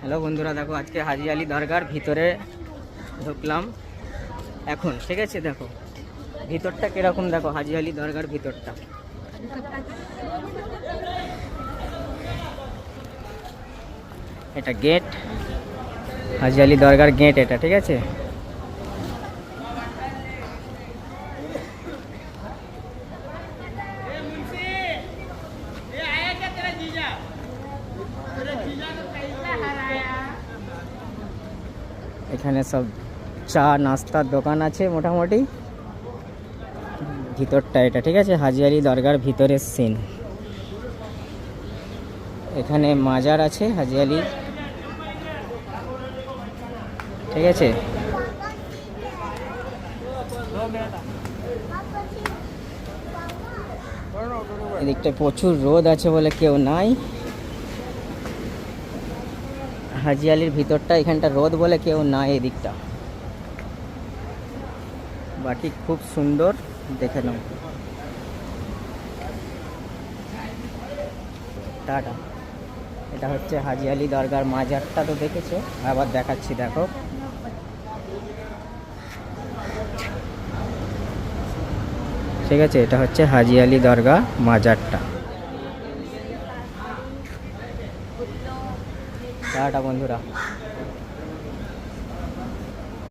Hello বন্ধুরা, দেখো আজকে হাজি আলি দরগার ভিতরে ঢুকলাম এখন। ঠিক আছে, দেখো ভিতরটা কিরকম, দেখো হাজি আলি দরগার ভিতরটা। এটা গেট, হাজি আলি দরগার গেট এটা। ঠিক আছে, এখানে সব চা নাস্তার দোকান আছে মোটামুটি ভিতরটা এটা। ঠিক আছে, হাজি আলি দরগার ভিতরের সিন। এখানে মাজার আছে হাজি আলি। ঠিক আছে, এদিকটা প্রচুর রোদ আছে বলে কেউ নাই। হাজি আলির ভিতরটা, এখানটা রোদ বলে কেউ নাই এদিকটা। বাকি খুব সুন্দর, দেখে নাও। টাটা। এটা হচ্ছে হাজি আলি দরগার মাজারটা, তো দেখেছো, আবার দেখাচ্ছি দেখো। ঠিক আছে, এটা হচ্ছে হাজি আলি দরগা মাজারটা। টাটা বন্ধুরা।